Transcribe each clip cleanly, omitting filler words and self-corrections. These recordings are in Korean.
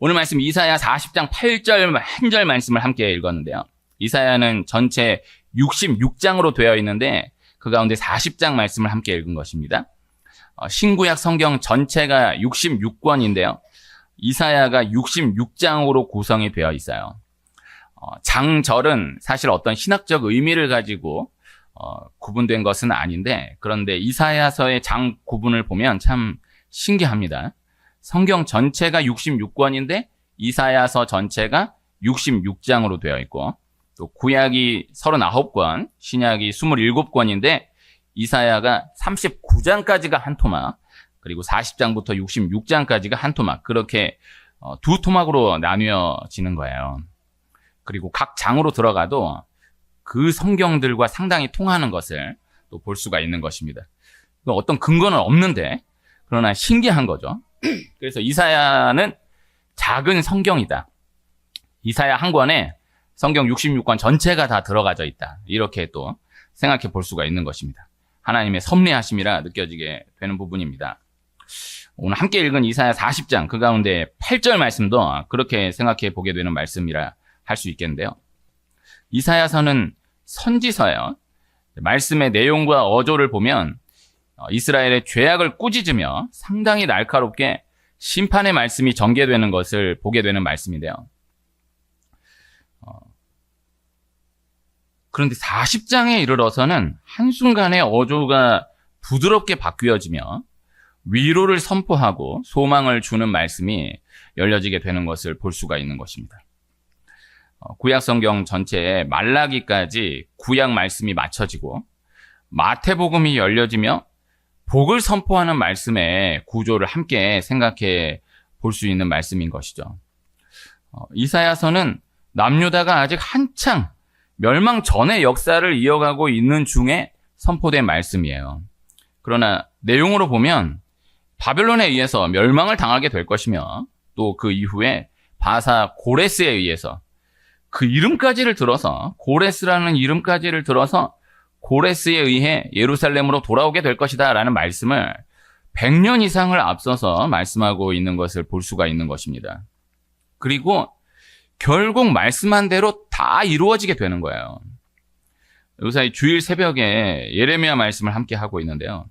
오늘 말씀 이사야 40장 8절 한 절 말씀을 함께 읽었는데요. 이사야는 전체 66장으로 되어 있는데 그 가운데 40장 말씀을 함께 읽은 것입니다. 신구약 성경 전체가 66권인데요. 이사야가 66장으로 구성이 되어 있어요. 장절은 사실 어떤 신학적 의미를 가지고 구분된 것은 아닌데, 그런데 이사야서의 장 구분을 보면 참 신기합니다. 성경 전체가 66권인데 이사야서 전체가 66장으로 되어 있고, 또 구약이 39권, 신약이 27권인데 이사야가 39장까지가 한 토막, 그리고 40장부터 66장까지가 한 토막, 그렇게 두 토막으로 나뉘어지는 거예요. 그리고 각 장으로 들어가도 그 성경들과 상당히 통하는 것을 또 볼 수가 있는 것입니다. 어떤 근거는 없는데 그러나 신기한 거죠. 그래서 이사야는 작은 성경이다. 이사야 한 권에 성경 66권 전체가 다 들어가져 있다. 이렇게 또 생각해 볼 수가 있는 것입니다. 하나님의 섭리하심이라 느껴지게 되는 부분입니다. 오늘 함께 읽은 이사야 40장 그 가운데 8절 말씀도 그렇게 생각해 보게 되는 말씀이라 할 수 있겠는데요. 이사야서는 선지서예요. 말씀의 내용과 어조를 보면 이스라엘의 죄악을 꾸짖으며 상당히 날카롭게 심판의 말씀이 전개되는 것을 보게 되는 말씀인데요. 그런데 40장에 이르러서는 한순간에 어조가 부드럽게 바뀌어지며 위로를 선포하고 소망을 주는 말씀이 열려지게 되는 것을 볼 수가 있는 것입니다. 구약 성경 전체에 말라기까지 구약 말씀이 맞춰지고 마태복음이 열려지며 복을 선포하는 말씀의 구조를 함께 생각해 볼 수 있는 말씀인 것이죠. 이사야서는 남유다가 아직 한창 멸망 전의 역사를 이어가고 있는 중에 선포된 말씀이에요. 그러나 내용으로 보면 바벨론에 의해서 멸망을 당하게 될 것이며 또 그 이후에 바사 고레스에 의해서 그 이름까지를 들어서, 고레스라는 이름까지를 들어서 고레스에 의해 예루살렘으로 돌아오게 될 것이다 라는 말씀을 100년 이상을 앞서서 말씀하고 있는 것을 볼 수가 있는 것입니다. 그리고 결국 말씀한 대로 다 이루어지게 되는 거예요. 요새 주일 새벽에 예레미야 말씀을 함께 하고 있는데요.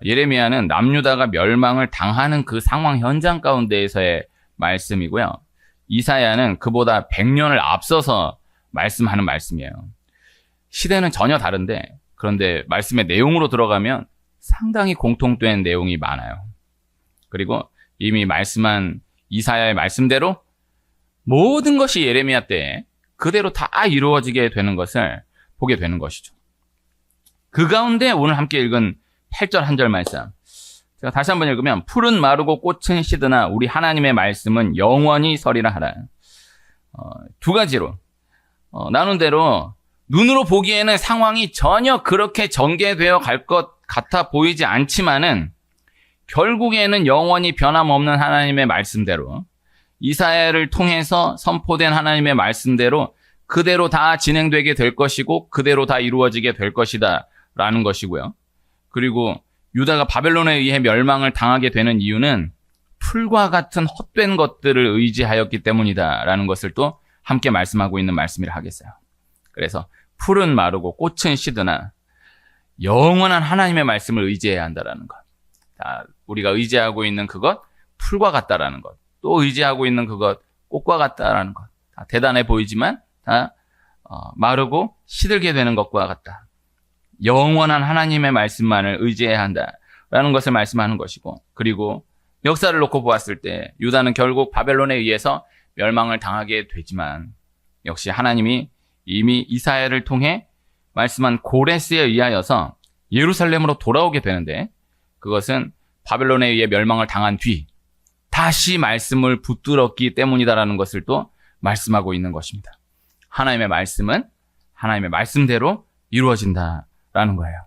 예레미야는 남유다가 멸망을 당하는 그 상황 현장 가운데에서의 말씀이고요. 이사야는 그보다 100년을 앞서서 말씀하는 말씀이에요. 시대는 전혀 다른데, 그런데 말씀의 내용으로 들어가면 상당히 공통된 내용이 많아요. 그리고 이미 말씀한 이사야의 말씀대로 모든 것이 예레미야 때에 그대로 다 이루어지게 되는 것을 보게 되는 것이죠. 그 가운데 오늘 함께 읽은 8절 한 절 말씀, 제가 다시 한번 읽으면, 풀은 마르고 꽃은 시드나 우리 하나님의 말씀은 영원히 서리라 하라. 두 가지로 나눈 대로 눈으로 보기에는 상황이 전혀 그렇게 전개되어 갈 것 같아 보이지 않지만은 결국에는 영원히 변함없는 하나님의 말씀대로, 이사야를 통해서 선포된 하나님의 말씀대로 그대로 다 진행되게 될 것이고 그대로 다 이루어지게 될 것이다 라는 것이고요. 그리고 유다가 바벨론에 의해 멸망을 당하게 되는 이유는 풀과 같은 헛된 것들을 의지하였기 때문이다 라는 것을 또 함께 말씀하고 있는 말씀이라 하겠어요. 그래서 풀은 마르고 꽃은 시드나 영원한 하나님의 말씀을 의지해야 한다라는 것. 우리가 의지하고 있는 그것, 풀과 같다라는 것. 또 의지하고 있는 그것, 꽃과 같다라는 것. 다 대단해 보이지만 다 마르고 시들게 되는 것과 같다. 영원한 하나님의 말씀만을 의지해야 한다라는 것을 말씀하는 것이고, 그리고 역사를 놓고 보았을 때 유다는 결국 바벨론에 의해서 멸망을 당하게 되지만 역시 하나님이 이미 이사야를 통해 말씀한 고레스에 의하여서 예루살렘으로 돌아오게 되는데, 그것은 바벨론에 의해 멸망을 당한 뒤 다시 말씀을 붙들었기 때문이다라는 것을 또 말씀하고 있는 것입니다. 하나님의 말씀은 하나님의 말씀대로 이루어진다라는 거예요.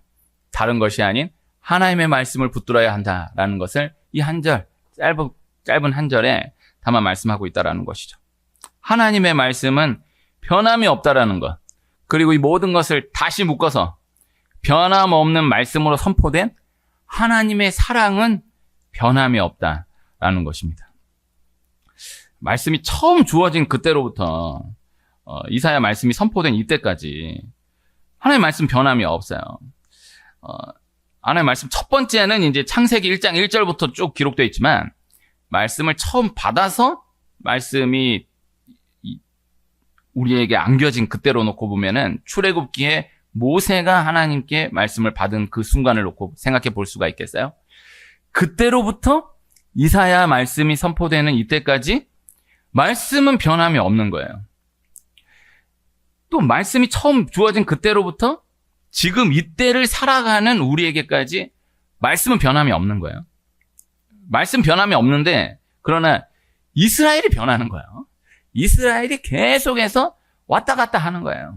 다른 것이 아닌 하나님의 말씀을 붙들어야 한다라는 것을 이 한 절, 짧은 한 절에 담아 말씀하고 있다라는 것이죠. 하나님의 말씀은 변함이 없다라는 것, 그리고 이 모든 것을 다시 묶어서 변함없는 말씀으로 선포된 하나님의 사랑은 변함이 없다라는 것입니다. 말씀이 처음 주어진 그때로부터 이사야 말씀이 선포된 이때까지 하나님의 말씀 변함이 없어요. 하나님의 말씀 첫 번째는 이제 창세기 1장 1절부터 쭉 기록되어 있지만 말씀을 처음 받아서 말씀이 우리에게 안겨진 그때로 놓고 보면은 출애굽기에 모세가 하나님께 말씀을 받은 그 순간을 놓고 생각해 볼 수가 있겠어요? 그때로부터 이사야 말씀이 선포되는 이때까지 말씀은 변함이 없는 거예요. 또 말씀이 처음 주어진 그때로부터 지금 이때를 살아가는 우리에게까지 말씀은 변함이 없는 거예요. 말씀 변함이 없는데 그러나 이스라엘이 변하는 거예요. 이스라엘이 계속해서 왔다 갔다 하는 거예요.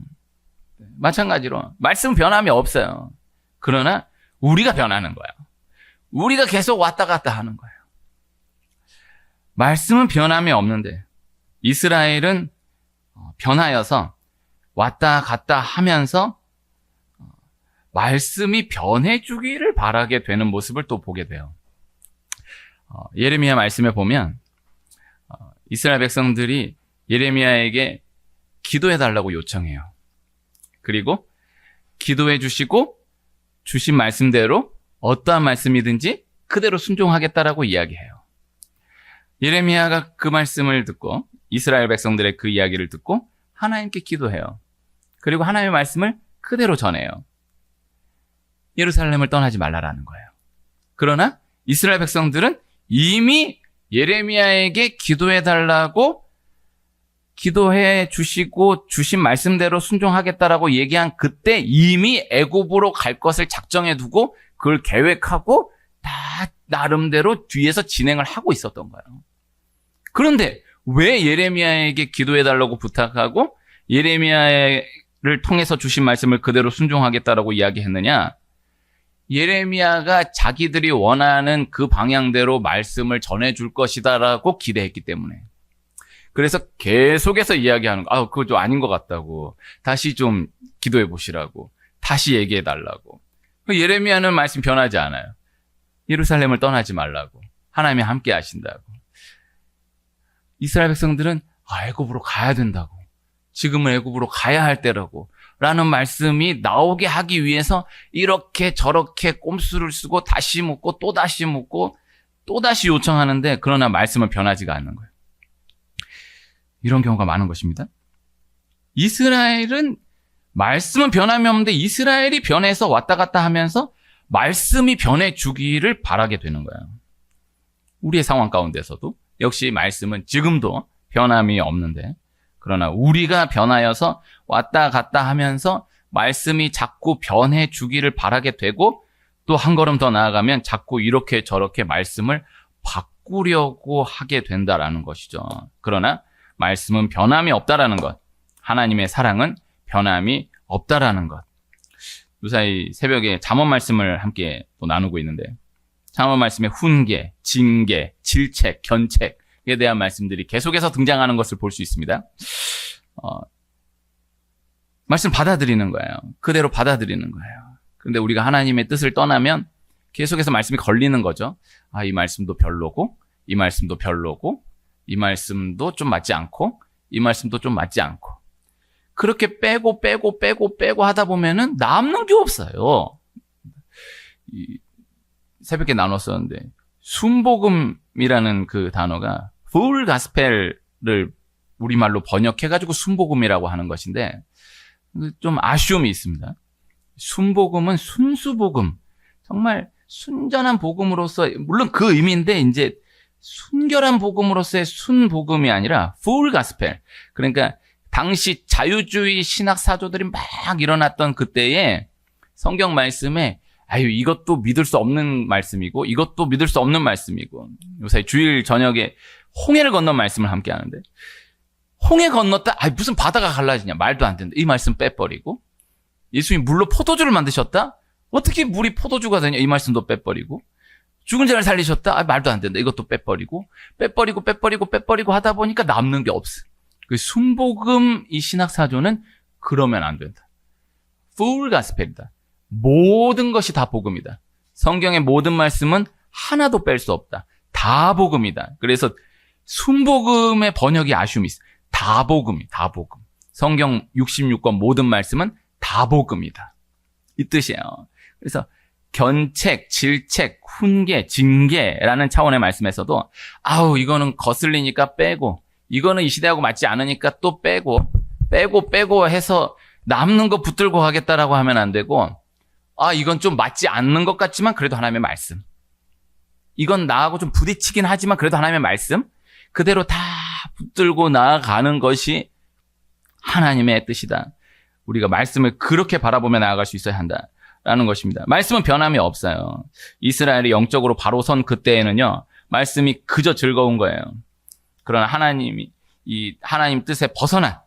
마찬가지로 말씀 변함이 없어요. 그러나 우리가 변하는 거예요. 우리가 계속 왔다 갔다 하는 거예요. 말씀은 변함이 없는데 이스라엘은 변하여서 왔다 갔다 하면서 말씀이 변해주기를 바라게 되는 모습을 또 보게 돼요. 예레미야 말씀에 보면 이스라엘 백성들이 예레미야에게 기도해달라고 요청해요. 그리고 기도해 주시고 주신 말씀대로 어떠한 말씀이든지 그대로 순종하겠다라고 이야기해요. 예레미야가 그 말씀을 듣고 이스라엘 백성들의 그 이야기를 듣고 하나님께 기도해요. 그리고 하나님의 말씀을 그대로 전해요. 예루살렘을 떠나지 말라라는 거예요. 그러나 이스라엘 백성들은 이미 예레미야에게 기도해달라고 기도해 주시고 주신 말씀대로 순종하겠다라고 얘기한 그때 이미 애굽으로 갈 것을 작정해 두고 그걸 계획하고 다 나름대로 뒤에서 진행을 하고 있었던 거예요. 그런데 왜 예레미야에게 기도해달라고 부탁하고 예레미야를 통해서 주신 말씀을 그대로 순종하겠다라고 이야기했느냐? 예레미야가 자기들이 원하는 그 방향대로 말씀을 전해줄 것이다라고 기대했기 때문에. 그래서 계속해서 이야기하는 거, 그거 좀 아닌 것 같다고. 다시 좀 기도해 보시라고. 다시 얘기해 달라고. 예레미야는 말씀 변하지 않아요. 예루살렘을 떠나지 말라고. 하나님이 함께 하신다고. 이스라엘 백성들은 애굽으로 가야 된다고. 지금은 애굽으로 가야 할 때라고. 라는 말씀이 나오게 하기 위해서 이렇게 저렇게 꼼수를 쓰고 다시 묻고 또 다시 묻고 또 다시 요청하는데 그러나 말씀은 변하지가 않는 거예요. 이런 경우가 많은 것입니다. 이스라엘은 말씀은 변함이 없는데 이스라엘이 변해서 왔다 갔다 하면서 말씀이 변해주기를 바라게 되는 거예요. 우리의 상황 가운데서도 역시 말씀은 지금도 변함이 없는데 그러나 우리가 변하여서 왔다 갔다 하면서 말씀이 자꾸 변해주기를 바라게 되고 또 한 걸음 더 나아가면 자꾸 이렇게 저렇게 말씀을 바꾸려고 하게 된다라는 것이죠. 그러나 말씀은 변함이 없다라는 것, 하나님의 사랑은 변함이 없다라는 것. 무사히 새벽에 잠언 말씀을 함께 또 나누고 있는데 잠언 말씀에 훈계, 징계, 질책, 견책에 대한 말씀들이 계속해서 등장하는 것을 볼 수 있습니다. 말씀 받아들이는 거예요. 그대로 받아들이는 거예요. 그런데 우리가 하나님의 뜻을 떠나면 계속해서 말씀이 걸리는 거죠. 이 말씀도 별로고, 이 말씀도 별로고, 이 말씀도 좀 맞지 않고, 이 말씀도 좀 맞지 않고. 그렇게 빼고 하다 보면은 남는 게 없어요. 새벽에 나눴었는데, 순복음이라는 그 단어가 full gospel을 우리말로 번역해가지고 순복음이라고 하는 것인데, 좀 아쉬움이 있습니다. 순복음은 순수복음. 정말 순전한 복음으로서, 물론 그 의미인데, 이제 순결한 복음으로서의 순복음이 아니라 full gospel. 그러니까 당시 자유주의 신학 사조들이 막 일어났던 그때에 성경 말씀에 이것도 믿을 수 없는 말씀이고 이것도 믿을 수 없는 말씀이고 요새 주일 저녁에 홍해를 건넌 말씀을 함께 하는데 홍해 건넜다? 무슨 바다가 갈라지냐? 말도 안 된다. 이 말씀 빼버리고 예수님이 물로 포도주를 만드셨다? 어떻게 물이 포도주가 되냐? 이 말씀도 빼버리고 죽은 자를 살리셨다? 말도 안 된다. 이것도 빼버리고 하다 보니까 남는 게 없어. 그 순복음 이 신학사조는 그러면 안 된다. full gospel이다. 모든 것이 다 복음이다. 성경의 모든 말씀은 하나도 뺄 수 없다. 다 복음이다. 그래서 순복음의 번역이 아쉬움이 있어요. 다복음이 다복음. 성경 66권 모든 말씀은 다복음이다. 이 뜻이에요. 그래서 견책, 질책, 훈계, 징계라는 차원의 말씀에서도 이거는 거슬리니까 빼고, 이거는 이 시대하고 맞지 않으니까 또 빼고 해서 남는 거 붙들고 가겠다라고 하면 안 되고, 이건 좀 맞지 않는 것 같지만 그래도 하나님의 말씀. 이건 나하고 좀 부딪히긴 하지만 그래도 하나님의 말씀. 그대로 다 붙들고 나아가는 것이 하나님의 뜻이다. 우리가 말씀을 그렇게 바라보며 나아갈 수 있어야 한다라는 것입니다. 말씀은 변함이 없어요. 이스라엘이 영적으로 바로 선 그때에는요, 말씀이 그저 즐거운 거예요. 그러나 하나님이 이 하나님 뜻에 벗어난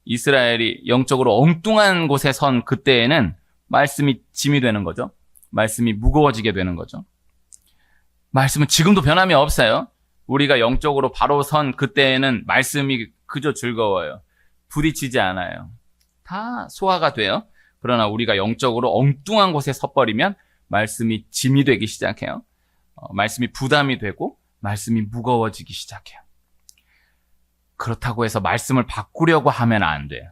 이스라엘이 영적으로 엉뚱한 곳에 선 그때에는 말씀이 짐이 되는 거죠. 말씀이 무거워지게 되는 거죠. 말씀은 지금도 변함이 없어요. 우리가 영적으로 바로 선 그때에는 말씀이 그저 즐거워요. 부딪히지 않아요. 다 소화가 돼요. 그러나 우리가 영적으로 엉뚱한 곳에 섰버리면 말씀이 짐이 되기 시작해요. 말씀이 부담이 되고 말씀이 무거워지기 시작해요. 그렇다고 해서 말씀을 바꾸려고 하면 안 돼요.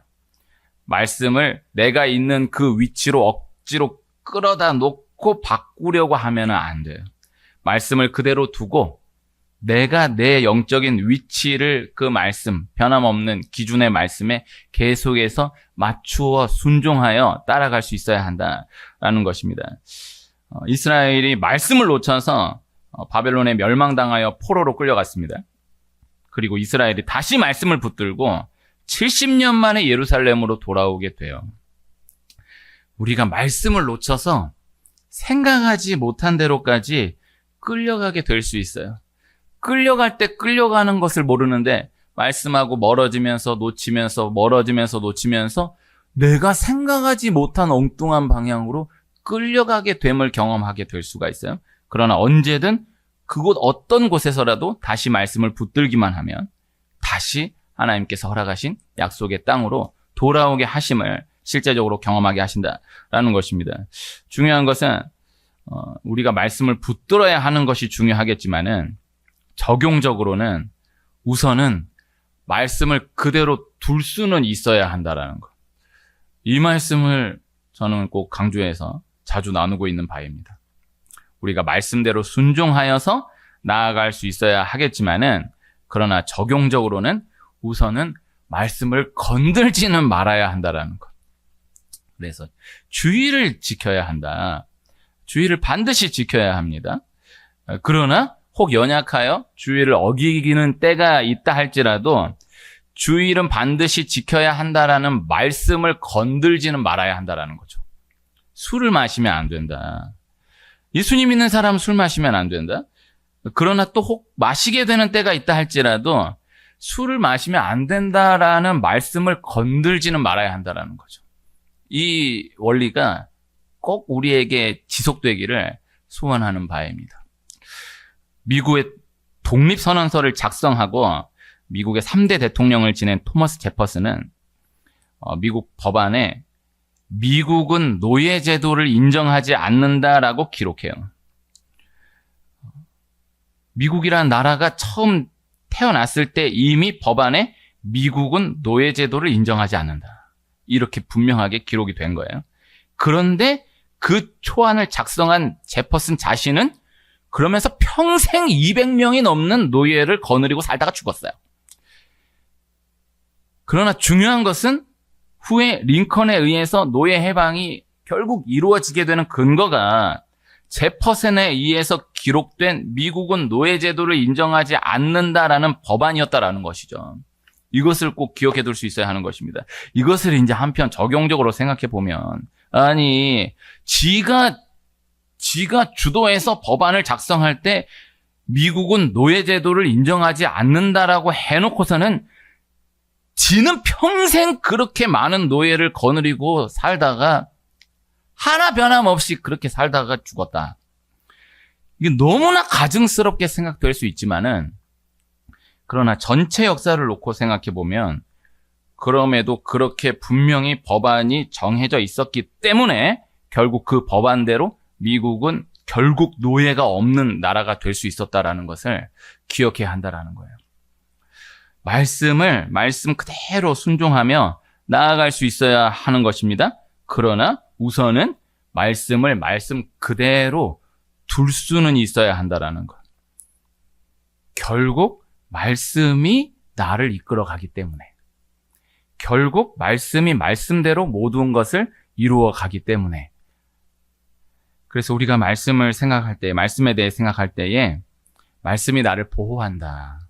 말씀을 내가 있는 그 위치로 억지로 끌어다 놓고 바꾸려고 하면 안 돼요. 말씀을 그대로 두고 내가 내 영적인 위치를 그 말씀, 변함없는 기준의 말씀에 계속해서 맞추어 순종하여 따라갈 수 있어야 한다라는 것입니다. 이스라엘이 말씀을 놓쳐서 바벨론에 멸망당하여 포로로 끌려갔습니다. 그리고 이스라엘이 다시 말씀을 붙들고 70년 만에 예루살렘으로 돌아오게 돼요. 우리가 말씀을 놓쳐서 생각하지 못한 대로까지 끌려가게 될 수 있어요. 끌려갈 때 끌려가는 것을 모르는데 말씀하고 멀어지면서 놓치면서 내가 생각하지 못한 엉뚱한 방향으로 끌려가게 됨을 경험하게 될 수가 있어요. 그러나 언제든 그곳 어떤 곳에서라도 다시 말씀을 붙들기만 하면 다시 하나님께서 허락하신 약속의 땅으로 돌아오게 하심을 실제적으로 경험하게 하신다라는 것입니다. 중요한 것은 우리가 말씀을 붙들어야 하는 것이 중요하겠지만은 적용적으로는 우선은 말씀을 그대로 둘 수는 있어야 한다라는 것. 이 말씀을 저는 꼭 강조해서 자주 나누고 있는 바입니다. 우리가 말씀대로 순종하여서 나아갈 수 있어야 하겠지만은 그러나 적용적으로는 우선은 말씀을 건들지는 말아야 한다라는 것. 그래서 주의를 지켜야 한다. 주의를 반드시 지켜야 합니다. 그러나 혹 연약하여 주의를 어기기는 때가 있다 할지라도 주의는 반드시 지켜야 한다라는 말씀을 건들지는 말아야 한다라는 거죠. 술을 마시면 안 된다. 예수님 있는 사람은 술 마시면 안 된다. 그러나 또 혹 마시게 되는 때가 있다 할지라도 술을 마시면 안 된다라는 말씀을 건들지는 말아야 한다라는 거죠. 이 원리가 꼭 우리에게 지속되기를 소원하는 바입니다. 미국의 독립선언서를 작성하고 미국의 3대 대통령을 지낸 토머스 제퍼슨은 미국 법안에 미국은 노예제도를 인정하지 않는다라고 기록해요. 미국이라는 나라가 처음 태어났을 때 이미 법안에 미국은 노예제도를 인정하지 않는다. 이렇게 분명하게 기록이 된 거예요. 그런데 그 초안을 작성한 제퍼슨 자신은 그러면서 평생 200명이 넘는 노예를 거느리고 살다가 죽었어요. 그러나 중요한 것은 후에 링컨에 의해서 노예 해방이 결국 이루어지게 되는 근거가 제퍼슨에 의해서 기록된 미국은 노예제도를 인정하지 않는다라는 법안이었다라는 것이죠. 이것을 꼭 기억해 둘 수 있어야 하는 것입니다. 이것을 이제 한편 적용적으로 생각해 보면, 아니, 지가 주도해서 법안을 작성할 때 미국은 노예제도를 인정하지 않는다라고 해놓고서는 지는 평생 그렇게 많은 노예를 거느리고 살다가 하나 변함없이 그렇게 살다가 죽었다. 이게 너무나 가증스럽게 생각될 수 있지만은 그러나 전체 역사를 놓고 생각해 보면 그럼에도 그렇게 분명히 법안이 정해져 있었기 때문에 결국 그 법안대로 미국은 결국 노예가 없는 나라가 될 수 있었다라는 것을 기억해야 한다라는 거예요. 말씀을 말씀 그대로 순종하며 나아갈 수 있어야 하는 것입니다. 그러나 우선은 말씀을 말씀 그대로 둘 수는 있어야 한다라는 것. 결국 말씀이 나를 이끌어 가기 때문에, 결국 말씀이 말씀대로 모든 것을 이루어 가기 때문에, 그래서 우리가 말씀을 생각할 때, 말씀에 대해 생각할 때에 말씀이 나를 보호한다,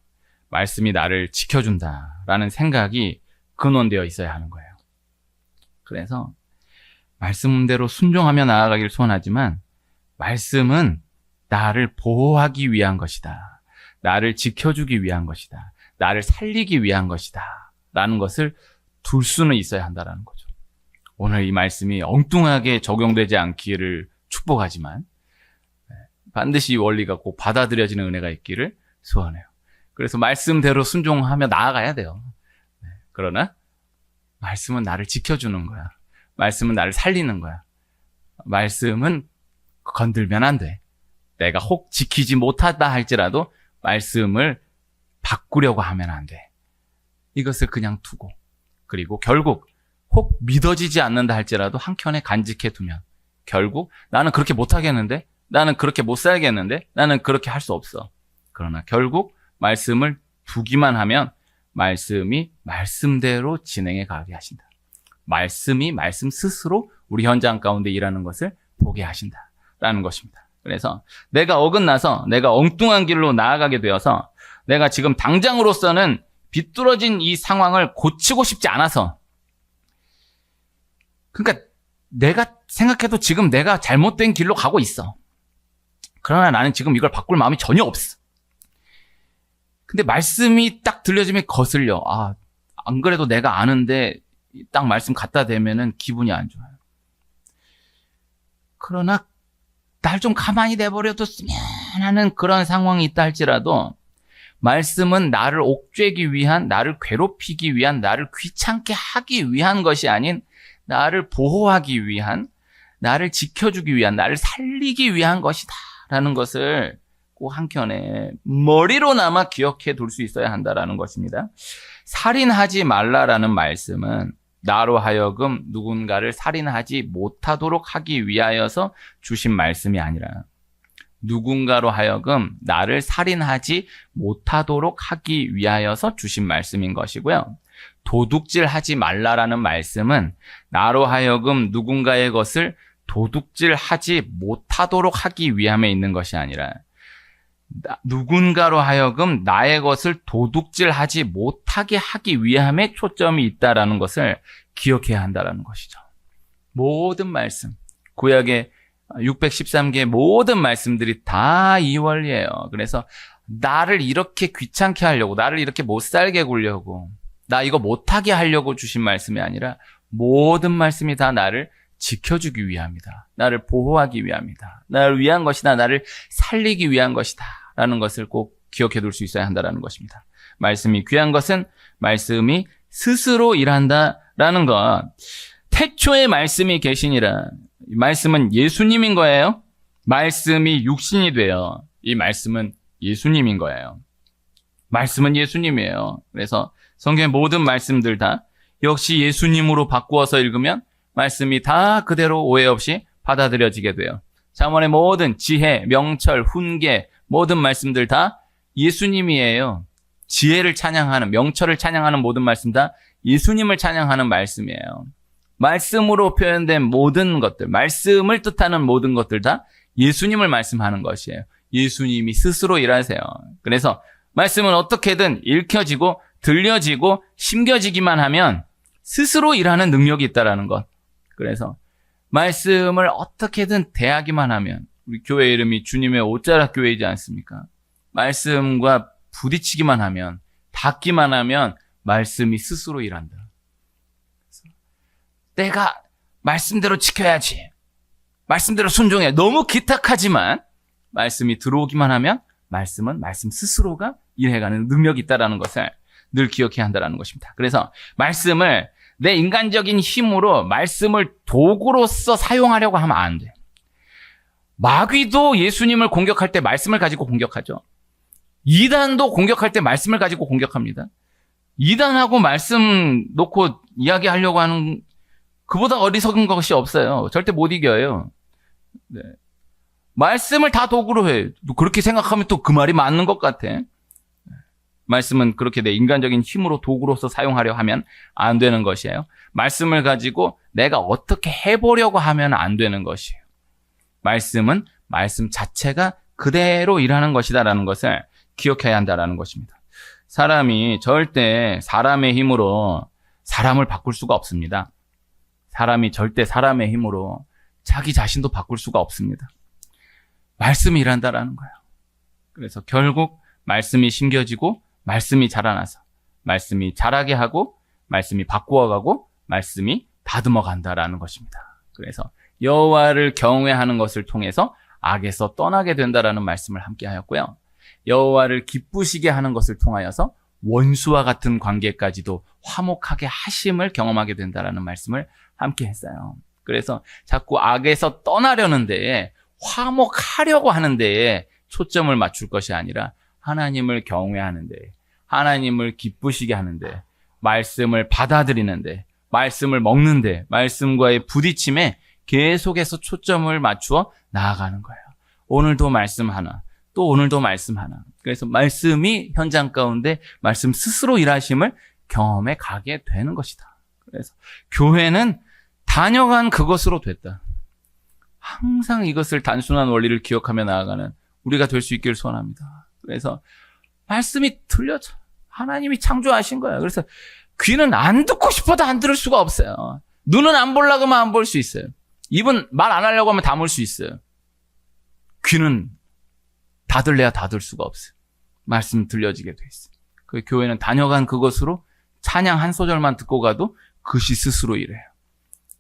말씀이 나를 지켜준다라는 생각이 근원되어 있어야 하는 거예요. 그래서 말씀대로 순종하며 나아가기를 소원하지만 말씀은 나를 보호하기 위한 것이다, 나를 지켜주기 위한 것이다, 나를 살리기 위한 것이다 라는 것을 둘 수는 있어야 한다는 거죠. 오늘 이 말씀이 엉뚱하게 적용되지 않기를 축복하지만 반드시 이 원리가 꼭 받아들여지는 은혜가 있기를 소원해요. 그래서 말씀대로 순종하며 나아가야 돼요. 그러나 말씀은 나를 지켜주는 거야. 말씀은 나를 살리는 거야. 말씀은 건들면 안 돼. 내가 혹 지키지 못하다 할지라도 말씀을 바꾸려고 하면 안 돼. 이것을 그냥 두고, 그리고 결국 혹 믿어지지 않는다 할지라도 한켠에 간직해 두면 결국 나는 그렇게 못하겠는데, 나는 그렇게 못 살겠는데, 나는 그렇게 할 수 없어. 그러나 결국 말씀을 두기만 하면 말씀이 말씀대로 진행해 가게 하신다. 말씀이 말씀 스스로 우리 현장 가운데 일하는 것을 보게 하신다라는 것입니다. 그래서 내가 어긋나서 내가 엉뚱한 길로 나아가게 되어서 내가 지금 당장으로서는 비뚤어진 이 상황을 고치고 싶지 않아서, 그러니까 내가 생각해도 지금 내가 잘못된 길로 가고 있어. 그러나 나는 지금 이걸 바꿀 마음이 전혀 없어. 근데 말씀이 딱 들려지면 거슬려. 안 그래도 내가 아는데 딱 말씀 갖다 대면은 기분이 안 좋아요. 그러나 날 좀 가만히 내버려뒀으면 하는 그런 상황이 있다 할지라도 말씀은 나를 옥죄기 위한, 나를 괴롭히기 위한, 나를 귀찮게 하기 위한 것이 아닌 나를 보호하기 위한, 나를 지켜주기 위한, 나를 살리기 위한 것이다 라는 것을 꼭 한켠에 머리로나마 기억해 둘 수 있어야 한다라는 것입니다. 살인하지 말라라는 말씀은 나로 하여금 누군가를 살인하지 못하도록 하기 위하여서 주신 말씀이 아니라 누군가로 하여금 나를 살인하지 못하도록 하기 위하여서 주신 말씀인 것이고요. 도둑질하지 말라라는 말씀은 나로 하여금 누군가의 것을 도둑질하지 못하도록 하기 위함에 있는 것이 아니라 누군가로 하여금 나의 것을 도둑질하지 못하게 하기 위함에 초점이 있다라는 것을 기억해야 한다는 것이죠. 모든 말씀, 구약의 613개의 모든 말씀들이 다 이 원리예요. 그래서 나를 이렇게 귀찮게 하려고, 나를 이렇게 못 살게 굴려고, 나 이거 못하게 하려고 주신 말씀이 아니라 모든 말씀이 다 나를 지켜주기 위함이다, 나를 보호하기 위함이다, 나를 위한 것이다, 나를 살리기 위한 것이다 라는 것을 꼭 기억해 둘 수 있어야 한다는 것입니다. 말씀이 귀한 것은 말씀이 스스로 일한다라는 것. 태초에 말씀이 계시니라. 이 말씀은 예수님인 거예요. 말씀이 육신이 되어 이 말씀은 예수님인 거예요. 말씀은 예수님이에요. 그래서 성경의 모든 말씀들 다 역시 예수님으로 바꾸어서 읽으면 말씀이 다 그대로 오해 없이 받아들여지게 돼요. 잠언의 모든 지혜, 명철, 훈계, 모든 말씀들 다 예수님이에요. 지혜를 찬양하는, 명철을 찬양하는 모든 말씀 다 예수님을 찬양하는 말씀이에요. 말씀으로 표현된 모든 것들, 말씀을 뜻하는 모든 것들 다 예수님을 말씀하는 것이에요. 예수님이 스스로 일하세요. 그래서 말씀은 어떻게든 읽혀지고 들려지고 심겨지기만 하면 스스로 일하는 능력이 있다는 것. 그래서 말씀을 어떻게든 대하기만 하면, 우리 교회 이름이 주님의 옷자락 교회이지 않습니까? 말씀과 부딪히기만 하면, 닿기만 하면 말씀이 스스로 일한다. 내가 말씀대로 지켜야지, 말씀대로 순종해, 너무 기탁하지만 말씀이 들어오기만 하면 말씀은 말씀 스스로가 일해가는 능력이 있다는 것을 늘 기억해야 한다는 것입니다. 그래서 말씀을 내 인간적인 힘으로 말씀을 도구로서 사용하려고 하면 안 돼. 마귀도 예수님을 공격할 때 말씀을 가지고 공격하죠. 이단도 공격할 때 말씀을 가지고 공격합니다. 이단하고 말씀 놓고 이야기하려고 하는 그보다 어리석은 것이 없어요. 절대 못 이겨요. 네. 말씀을 다 도구로 해. 그렇게 생각하면 또 그 말이 맞는 것 같아. 말씀은 그렇게 내 인간적인 힘으로 도구로서 사용하려 하면 안 되는 것이에요. 말씀을 가지고 내가 어떻게 해보려고 하면 안 되는 것이에요. 말씀은 말씀 자체가 그대로 일하는 것이다라는 것을 기억해야 한다라는 것입니다. 사람이 절대 사람의 힘으로 사람을 바꿀 수가 없습니다. 사람이 절대 사람의 힘으로 자기 자신도 바꿀 수가 없습니다. 말씀이 일한다라는 거예요. 그래서 결국 말씀이 심겨지고 말씀이 자라나서 말씀이 자라게 하고 말씀이 바꾸어가고 말씀이 다듬어 간다라는 것입니다. 그래서 여호와를 경외하는 것을 통해서 악에서 떠나게 된다라는 말씀을 함께 하였고요. 여호와를 기쁘시게 하는 것을 통하여서 원수와 같은 관계까지도 화목하게 하심을 경험하게 된다라는 말씀을 함께 했어요. 그래서 자꾸 악에서 떠나려는 데에 화목하려고 하는 데에 초점을 맞출 것이 아니라 하나님을 경외하는 데에 하나님을 기쁘시게 하는 데 말씀을 받아들이는 데 말씀을 먹는 데 말씀과의 부딪힘에 계속해서 초점을 맞추어 나아가는 거예요. 오늘도 말씀 하나 또 오늘도 말씀 하나. 그래서 말씀이 현장 가운데 말씀 스스로 일하심을 경험해 가게 되는 것이다. 그래서 교회는 다녀간 그것으로 됐다. 항상 이것을 단순한 원리를 기억하며 나아가는 우리가 될 수 있기를 소원합니다. 그래서 말씀이 들려져. 하나님이 창조하신 거예요. 그래서 귀는 안 듣고 싶어도 안 들을 수가 없어요. 눈은 안 보려고 하면 안 볼 수 있어요. 입은 말 안 하려고 하면 다물 수 있어요. 귀는 다 들려야 다 들 수가 없어요. 말씀 들려지게 돼 있어요. 그 교회는 다녀간 그것으로 찬양 한 소절만 듣고 가도 그것이 스스로 이래요.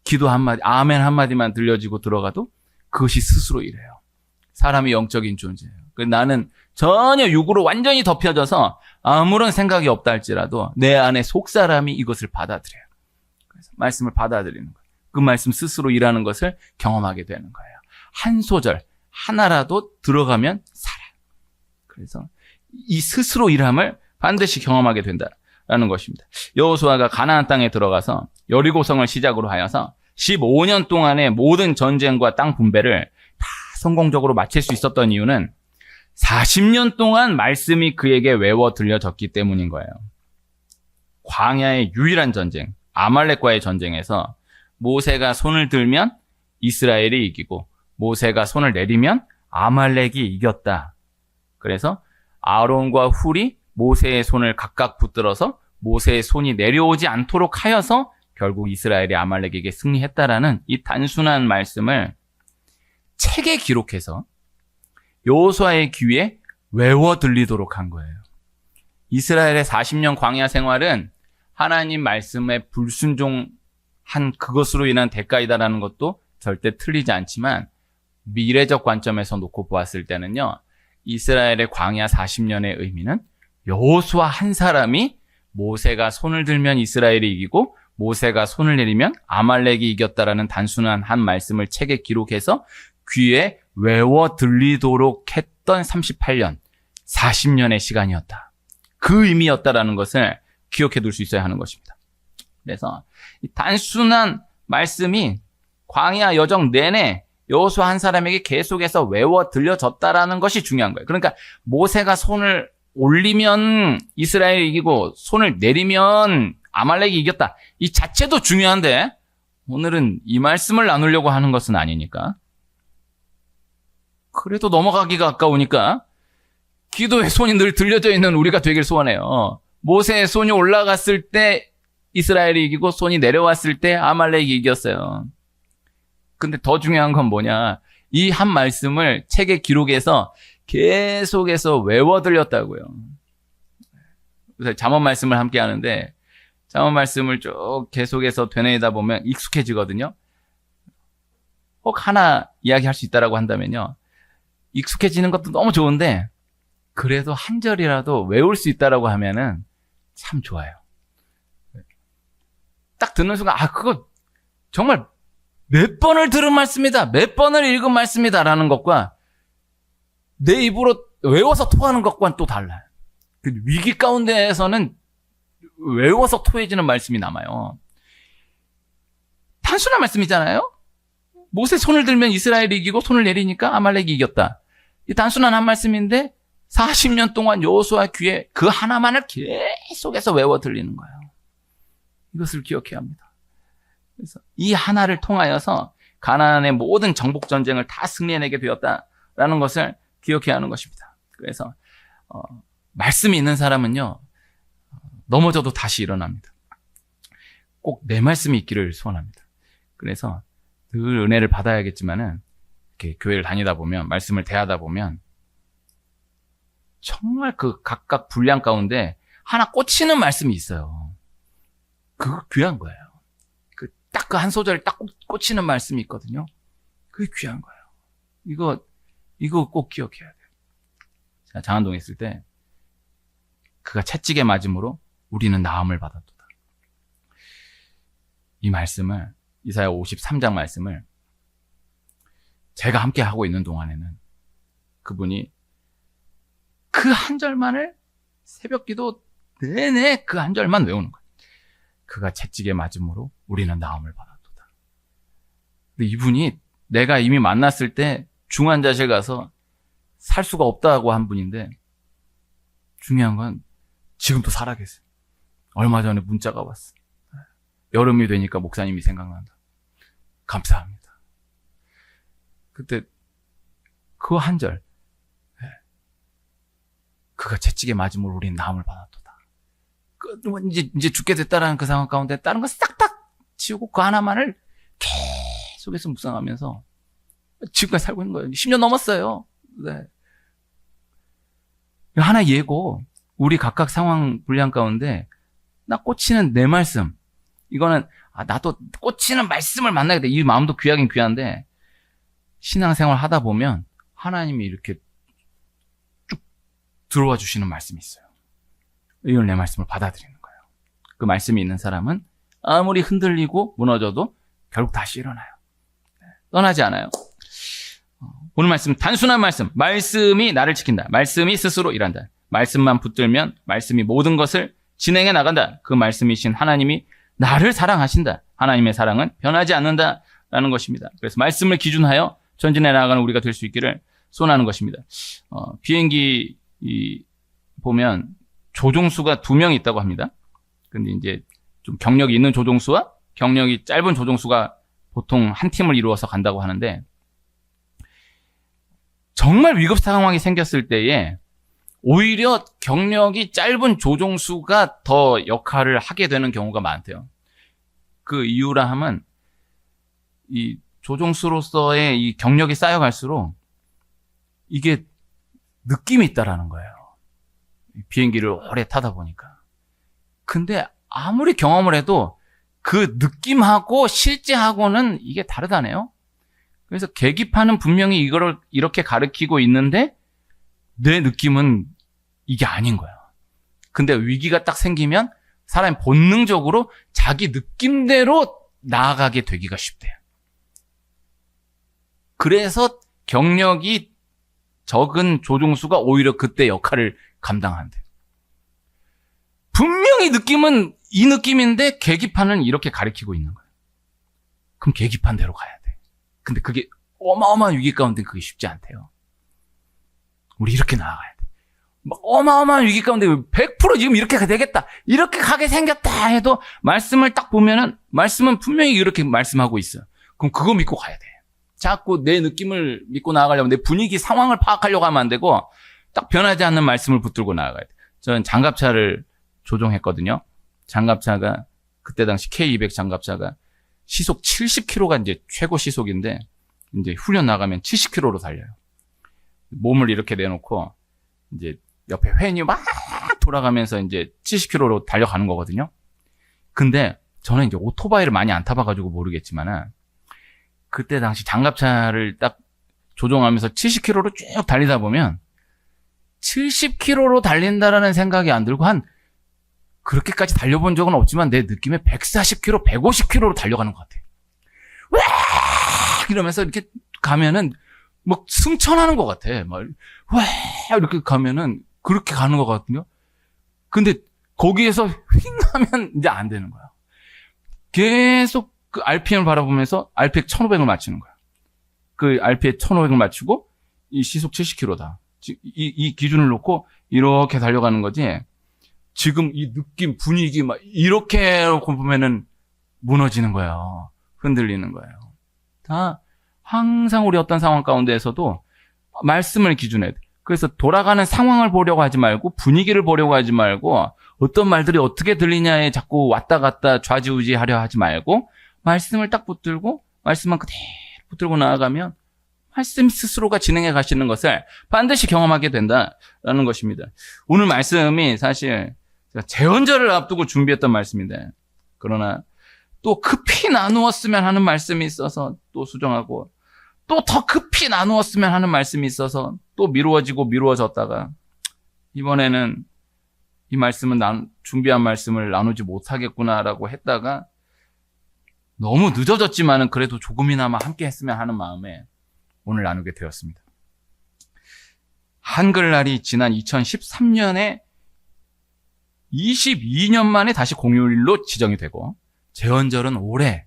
기도 한마디, 아멘 한마디만 들려지고 들어가도 그것이 스스로 이래요. 사람이 영적인 존재예요. 나는 전혀 육으로 완전히 덮여져서 아무런 생각이 없다 할지라도 내 안에 속사람이 이것을 받아들여요. 그래서 말씀을 받아들이는 거예요. 그 말씀 스스로 일하는 것을 경험하게 되는 거예요. 한 소절 하나라도 들어가면 살아요. 그래서 이 스스로 일함을 반드시 경험하게 된다라는 것입니다. 여호수아가 가나안 땅에 들어가서 여리고성을 시작으로 하여서 15년 동안의 모든 전쟁과 땅 분배를 다 성공적으로 마칠 수 있었던 이유는 40년 동안 말씀이 그에게 외워 들려졌기 때문인 거예요. 광야의 유일한 전쟁, 아말렉과의 전쟁에서 모세가 손을 들면 이스라엘이 이기고 모세가 손을 내리면 아말렉이 이겼다. 그래서 아론과 훌이 모세의 손을 각각 붙들어서 모세의 손이 내려오지 않도록 하여서 결국 이스라엘이 아말렉에게 승리했다라는 이 단순한 말씀을 책에 기록해서 여호수아의 귀에 외워 들리도록 한 거예요. 이스라엘의 40년 광야 생활은 하나님 말씀에 불순종한 그것으로 인한 대가이다라는 것도 절대 틀리지 않지만 미래적 관점에서 놓고 보았을 때는요. 이스라엘의 광야 40년의 의미는 여호수아 한 사람이 모세가 손을 들면 이스라엘이 이기고 모세가 손을 내리면 아말렉이 이겼다라는 단순한 한 말씀을 책에 기록해서 귀에 외워 들리도록 했던 38년, 40년의 시간이었다. 그 의미였다라는 것을 기억해 둘 수 있어야 하는 것입니다. 그래서 이 단순한 말씀이 광야 여정 내내 여호수아 한 사람에게 계속해서 외워 들려졌다라는 것이 중요한 거예요. 그러니까 모세가 손을 올리면 이스라엘이 이기고 손을 내리면 아말렉이 이겼다. 이 자체도 중요한데 오늘은 이 말씀을 나누려고 하는 것은 아니니까. 그래도 넘어가기가 아까우니까 기도의 손이 늘 들려져 있는 우리가 되길 소원해요. 모세의 손이 올라갔을 때 이스라엘이 이기고 손이 내려왔을 때 아말렉이 이겼어요. 근데 더 중요한 건 뭐냐? 이 한 말씀을 책에 기록해서 계속해서 외워 들렸다고요. 그래서 잠언 말씀을 함께 하는데 잠언 말씀을 쭉 계속해서 되뇌이다 보면 익숙해지거든요. 꼭 하나 이야기할 수 있다라고 한다면요. 익숙해지는 것도 너무 좋은데 그래도 한 절이라도 외울 수 있다라고 하면은 참 좋아요. 딱 듣는 순간 그거 정말 몇 번을 들은 말씀이다. 몇 번을 읽은 말씀이다라는 것과 내 입으로 외워서 토하는 것과는 또 달라요. 그 위기 가운데에서는 외워서 토해지는 말씀이 남아요. 단순한 말씀이잖아요. 모세 손을 들면 이스라엘이 이기고 손을 내리니까 아말렉이 이겼다. 이 단순한 한 말씀인데 40년 동안 여호수아 귀에 그 하나만을 계속해서 외워 들리는 거예요. 이것을 기억해야 합니다. 그래서 이 하나를 통하여서 가나안의 모든 정복 전쟁을 다 승리해내게 되었다라는 것을 기억해야 하는 것입니다. 그래서 말씀이 있는 사람은요, 넘어져도 다시 일어납니다. 꼭 내 말씀이 있기를 소원합니다. 그래서 늘 은혜를 받아야겠지만은 이렇게 교회를 다니다 보면, 말씀을 대하다 보면 정말 그 각각 분량 가운데 하나 꽂히는 말씀이 있어요. 그거 귀한 거예요. 딱 그 한 소절 딱 꽂히는 말씀이 있거든요. 그게 귀한 거예요. 이거 꼭 기억해야 돼요. 제가 장안동에 있을 때 그가 채찍에 맞음으로 우리는 나음을 받았도다. 이 말씀을, 이사야 53장 말씀을 제가 함께 하고 있는 동안에는 그분이 그 한 절만을 새벽 기도 내내 그 한 절만 외우는 거예요. 그가 채찍에 맞음으로 우리는 나음을 받았도다. 근데 이분이 내가 이미 만났을 때 중환자실 가서 살 수가 없다고 한 분인데, 중요한 건 지금도 살아계세요. 얼마 전에 문자가 왔어. 여름이 되니까 목사님이 생각난다. 감사합니다. 그때 그 한 절, 그가 채찍에 맞음으로 우리는 나음을 받았도다. 이제 죽게 됐다라는 그 상황 가운데 다른 거 싹 다 치우고 그 하나만을 계속해서 묵상하면서 지금까지 살고 있는 거예요. 10년 넘었어요. 네. 하나 예고, 우리 각각 상황 분량 가운데 나 꽂히는 내 말씀, 이거는 나도 꽂히는 말씀을 만나게 돼. 이 마음도 귀하긴 귀한데 신앙생활 하다 보면 하나님이 이렇게 쭉 들어와 주시는 말씀이 있어요. 이걸 내 말씀을 받아들이는 거예요. 그 말씀이 있는 사람은 아무리 흔들리고 무너져도 결국 다시 일어나요. 떠나지 않아요. 오늘 말씀, 단순한 말씀. 말씀이 나를 지킨다. 말씀이 스스로 일한다. 말씀만 붙들면 말씀이 모든 것을 진행해 나간다. 그 말씀이신 하나님이 나를 사랑하신다. 하나님의 사랑은 변하지 않는다라는 것입니다. 그래서 말씀을 기준하여 전진해 나가는 우리가 될 수 있기를 소원하는 것입니다. 비행기 보면 조종수가 2명 있다고 합니다. 근데 이제 좀 경력이 있는 조종수와 경력이 짧은 조종수가 보통 한 팀을 이루어서 간다고 하는데, 정말 위급 상황이 생겼을 때에 오히려 경력이 짧은 조종수가 더 역할을 하게 되는 경우가 많대요. 그 이유라 함은 이 조종수로서의 이 경력이 쌓여갈수록 이게 느낌이 있다라는 거예요. 비행기를 오래 타다 보니까. 근데 아무리 경험을 해도 그 느낌하고 실제하고는 이게 다르다네요. 그래서 계기판은 분명히 이거를 이렇게 가리키고 있는데 내 느낌은 이게 아닌 거야. 근데 위기가 딱 생기면 사람이 본능적으로 자기 느낌대로 나아가게 되기가 쉽대요. 그래서 경력이 적은 조종수가 오히려 그때 역할을 감당한대. 분명히 느낌은 이 느낌인데 계기판은 이렇게 가리키고 있는 거예요. 그럼 계기판대로 가야 돼. 근데 그게 어마어마한 위기 가운데 그게 쉽지 않대요. 우리 이렇게 나아가야 돼. 막 어마어마한 위기 가운데 100% 지금 이렇게 되겠다, 이렇게 가게 생겼다 해도 말씀을 딱 보면은 말씀은 분명히 이렇게 말씀하고 있어요. 그럼 그거 믿고 가야 돼. 자꾸 내 느낌을 믿고 나아가려면, 내 분위기 상황을 파악하려고 하면 안 되고 딱 변하지 않는 말씀을 붙들고 나아가야 돼. 저는 장갑차를 조종했거든요. 장갑차가 그때 당시 K200 장갑차가 시속 70km가 이제 최고 시속인데, 이제 훈련 나가면 70km로 달려요. 몸을 이렇게 내놓고 이제 옆에 팬이 막 돌아가면서 이제 70km로 달려가는 거거든요. 근데 저는 이제 오토바이를 많이 안 타봐가지고 모르겠지만은, 그때 당시 장갑차를 딱 조종하면서 70km로 쭉 달리다 보면 70km로 달린다라는 생각이 안 들고, 그렇게까지 달려본 적은 없지만 내 느낌에 140km, 150km로 달려가는 것 같아. 와! 이러면서 이렇게 가면은 막 승천하는 것 같아. 막 와! 이렇게 가면은 그렇게 가는 것 같거든요. 근데 거기에서 휙 하면 이제 안 되는 거예요. 계속 그 RPM을 바라보면서 RPM 1500을 맞추는 거예요. 그 RPM 1500을 맞추고 이 시속 70km다. 이 기준을 놓고 이렇게 달려가는 거지. 지금 이 느낌, 분위기 막 이렇게 보면은 무너지는 거예요. 흔들리는 거예요. 다 항상 우리 어떤 상황 가운데에서도 말씀을 기준에, 그래서 돌아가는 상황을 보려고 하지 말고 분위기를 보려고 하지 말고 어떤 말들이 어떻게 들리냐에 자꾸 왔다 갔다 좌지우지하려 하지 말고 말씀을 딱 붙들고 말씀만 그대로 붙들고 나아가면 말씀 스스로가 진행해 가시는 것을 반드시 경험하게 된다라는 것입니다. 오늘 말씀이 사실 제가 제헌절을 앞두고 준비했던 말씀인데, 그러나 또 급히 나누었으면 하는 말씀이 있어서 또 수정하고, 또 더 급히 나누었으면 하는 말씀이 있어서 또 미루어졌다가 이번에는 이 말씀은 준비한 말씀을 나누지 못하겠구나라고 했다가 너무 늦어졌지만은 그래도 조금이나마 함께 했으면 하는 마음에 오늘 나누게 되었습니다. 한글날이 지난 2013년에 22년 만에 다시 공휴일로 지정이 되고, 제헌절은 올해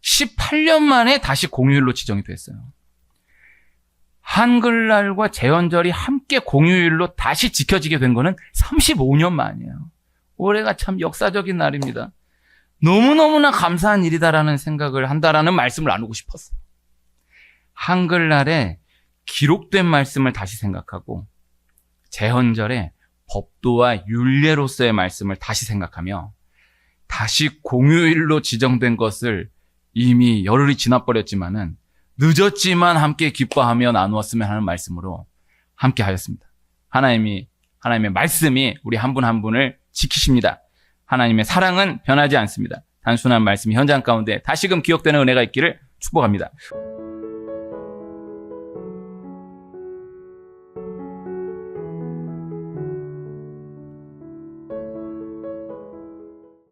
18년 만에 다시 공휴일로 지정이 됐어요. 한글날과 제헌절이 함께 공휴일로 다시 지켜지게 된 거는 35년 만이에요. 올해가 참 역사적인 날입니다. 너무너무나 감사한 일이다라는 생각을 한다라는 말씀을 나누고 싶었어요. 한글날에 기록된 말씀을 다시 생각하고 제헌절에 법도와 율례로서의 말씀을 다시 생각하며 다시 공휴일로 지정된 것을 이미 열흘이 지나버렸지만은 늦었지만 함께 기뻐하며 나누었으면 하는 말씀으로 함께 하였습니다. 하나님의 말씀이 우리 한 분 한 분을 지키십니다. 하나님의 사랑은 변하지 않습니다. 단순한 말씀이 현장 가운데 다시금 기억되는 은혜가 있기를 축복합니다.